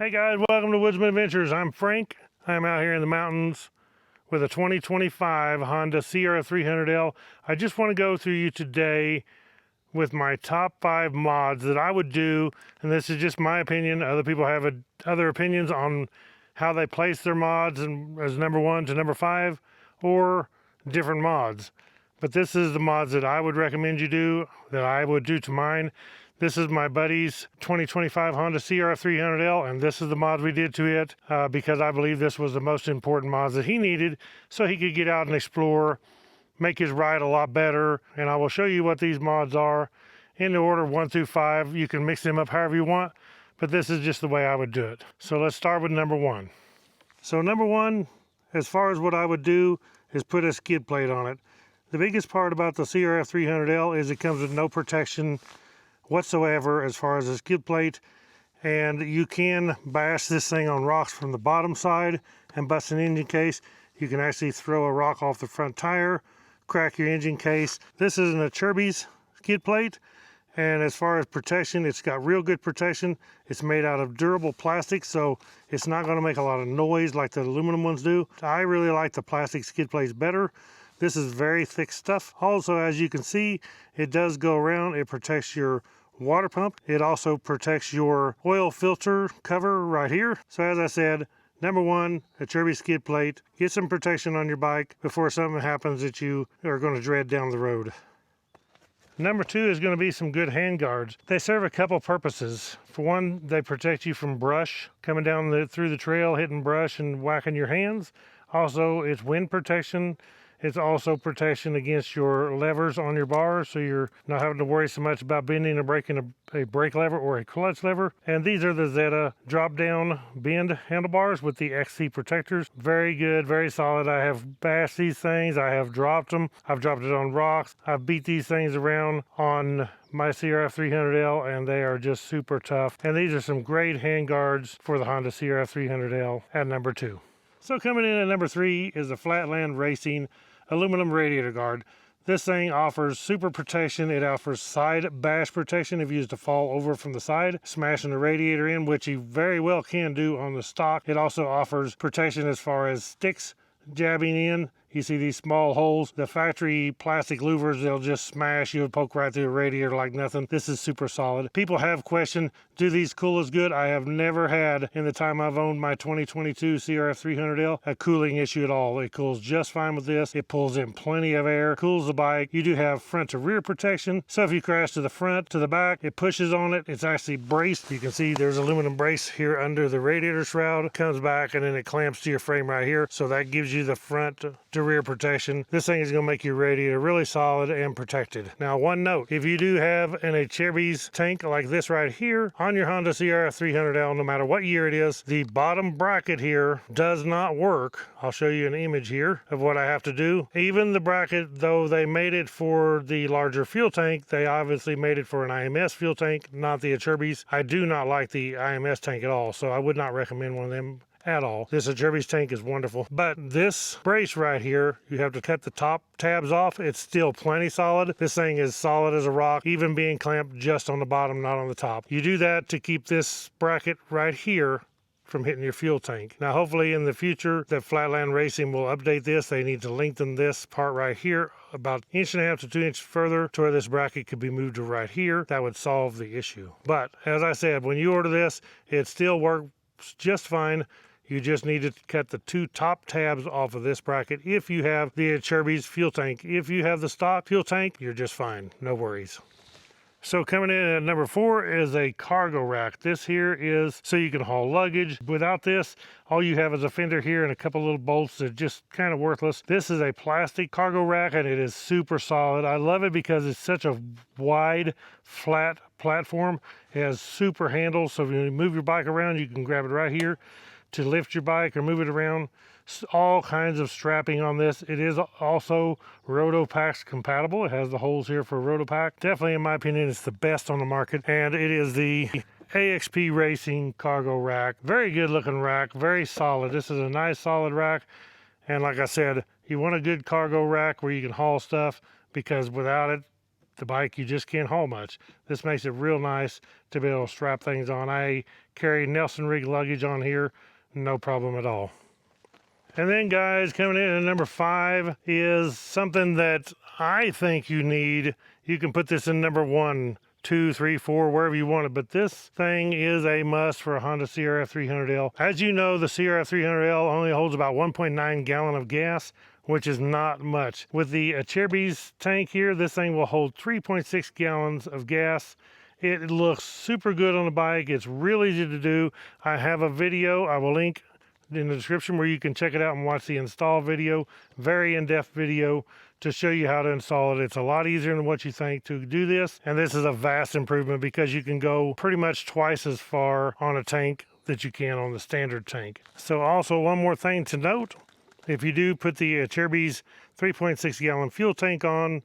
Hey guys, welcome to Woodzman Adventures. I'm Frank. I'm out here in the mountains with a 2025 Honda CRF300L. I just want to go through you today with my top 5 mods that I would do, and this is just my opinion. Other people have other opinions on how they place their mods and as number 1 to number 5 or different mods. But this is the mods that I would recommend you do, that I would do to mine. This is my buddy's 2025 Honda CRF300L, and this is the mods we did to it because I believe this was the most important mods that he needed so he could get out and explore, make his ride a lot better. And I will show you what these mods are in the order 1 through 5. You can mix them up however you want, but this is just the way I would do it. So let's start with number 1. So number 1, as far as what I would do, is put a skid plate on it. The biggest part about the CRF300L is it comes with no protection whatsoever as far as a skid plate, and you can bash this thing on rocks from the bottom side and bust an engine case. You can actually throw a rock off the front tire, crack your engine case. This is an Acerbis skid plate, and as far as protection, it's got real good protection. It's made out of durable plastic, so it's not going to make a lot of noise like the aluminum ones do. I really like the plastic skid plates better. This is very thick stuff. Also, as you can see, it does go around. It protects your water pump. It also protects your oil filter cover right here. So as I said, number 1, a Acerbis skid plate. Get some protection on your bike before something happens that you are going to dread down the road. Number 2 is going to be some good hand guards. They serve a couple purposes. For one, they protect you from brush coming down through the trail, hitting brush and whacking your hands. Also, it's wind protection. It's also protection against your levers on your bars, so you're not having to worry so much about bending or breaking a brake lever or a clutch lever. And these are the Zeta drop-down bend handlebars with the XC protectors. Very good, very solid. I have bashed these things. I have dropped them. I've dropped it on rocks. I've beat these things around on my CRF300L, and they are just super tough. And these are some great hand guards for the Honda CRF300L at number 2. So coming in at number 3 is the Flatland Racing aluminum radiator guard. This thing offers super protection. It offers side bash protection if you used to fall over from the side, smashing the radiator in, which you very well can do on the stock. It also offers protection as far as sticks jabbing in. You see these small holes. The factory plastic louvers, they'll just smash. You'll poke right through the radiator like nothing. This is super solid. People have questioned, do these cool as good? I have never had, in the time I've owned my 2022 CRF300L, a cooling issue at all. It cools just fine with this. It pulls in plenty of air, cools the bike. You do have front to rear protection. So if you crash to the front, to the back, it pushes on it. It's actually braced. You can see there's aluminum brace here under the radiator shroud. It comes back and then it clamps to your frame right here. So that gives you the front to rear protection. This thing is going to make your radiator really solid and protected. Now, one note, if you do have an Acerbis tank like this right here on your Honda CRF300L, no matter what year it is, the bottom bracket here does not work. I'll show you an image here of what I have to do. Even the bracket, though they made it for the larger fuel tank, they obviously made it for an IMS fuel tank, not the Acerbis. I do not like the IMS tank at all, so I would not recommend one of them at all. This Acerbis tank is wonderful, but this brace right here, you have to cut the top tabs off. It's still plenty solid. This thing is solid as a rock, even being clamped just on the bottom, not on the top. You do that to keep this bracket right here from hitting your fuel tank. Now, hopefully in the future that Flatland Racing will update this. They need to lengthen this part right here about 1.5 to 2 inches further to where this bracket could be moved to right here. That would solve the issue. But as I said, when you order this, it still works just fine. You just need to cut the 2 top tabs off of this bracket if you have the Acerbis fuel tank. If you have the stock fuel tank, you're just fine. No worries. So coming in at number 4 is a cargo rack. This here is so you can haul luggage. Without this, all you have is a fender here and a couple little bolts that are just kind of worthless. This is a plastic cargo rack, and it is super solid. I love it because it's such a wide, flat platform. It has super handles, so if you move your bike around, you can grab it right here to lift your bike or move it around. All kinds of strapping on this. It is also Rotopax compatible. It has the holes here for Rotopax. Definitely, in my opinion, it's the best on the market, and it is the AXP Racing cargo rack. Very good looking rack, very solid. This is a nice solid rack, and like I said, you want a good cargo rack where you can haul stuff, because without it, the bike, you just can't haul much. This makes it real nice to be able to strap things on. I carry Nelson Rigg luggage on here, no problem at all. And then guys, coming in at number 5 is something that I think you need. You can put this in number 1, 2, 3, 4, wherever you want it, but this thing is a must for a Honda CRF300L. As you know, the CRF300L only holds about 1.9 gallon of gas, which is not much. With the Acerbis tank here, this thing will hold 3.6 gallons of gas. It looks super good on the bike. It's real easy to do. I have a video I will link in the description where you can check it out and watch the install video. Very in-depth video to show you how to install it. It's a lot easier than what you think to do this, and this is a vast improvement because you can go pretty much twice as far on a tank that you can on the standard tank. So also one more thing to note, if you do put the Acerbis 3.6 gallon fuel tank on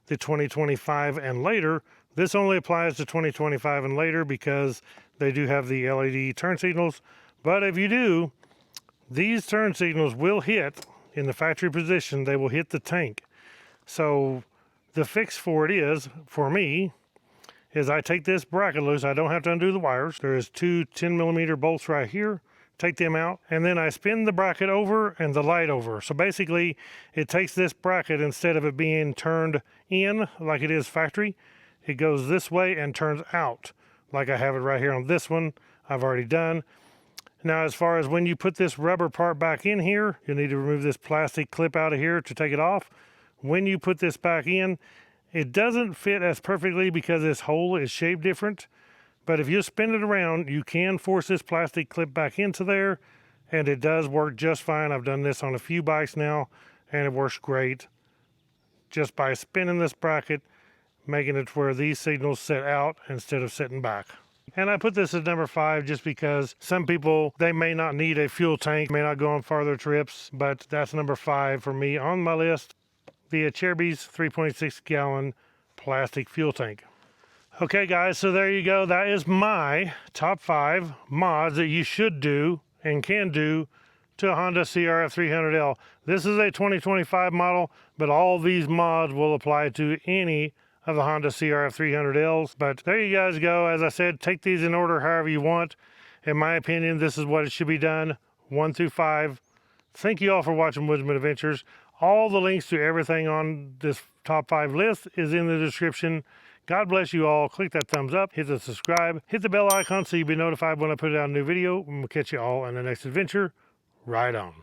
the 2025 and later, this only applies to 2025 and later because they do have the LED turn signals. But if you do, these turn signals will hit in the factory position. They will hit the tank. So the fix for it is, for me, is I take this bracket loose. I don't have to undo the wires. There's 2 10mm bolts right here. Take them out, and then I spin the bracket over and the light over. So basically, it takes this bracket, instead of it being turned in like it is factory, it goes this way and turns out like I have it right here on this one. I've already done. Now, as far as when you put this rubber part back in here, you'll need to remove this plastic clip out of here to take it off. When you put this back in, it doesn't fit as perfectly because this hole is shaped different. But if you spin it around, you can force this plastic clip back into there, and it does work just fine. I've done this on a few bikes now, and it works great. Just by spinning this bracket, making it where these signals sit out instead of sitting back. And I put this as number 5 just because some people, they may not need a fuel tank, may not go on farther trips, but that's number 5 for me on my list. The Acerbis 3.6 gallon plastic fuel tank. Okay guys, so there you go. That is my top 5 mods that you should do and can do to a Honda CRF300L. This is a 2025 model, but all these mods will apply to any of the Honda CRF300Ls. But there you guys go. As I said, take these in order however you want. In my opinion, this is what it should be done, 1 through 5. Thank you all for watching Woodzman Adventures. All the links to everything on this top 5 list is in the description. God bless you all. Click that thumbs up, hit the subscribe, hit the bell icon so you'll be notified when I put out a new video. And we'll catch you all in the next adventure. Ride on.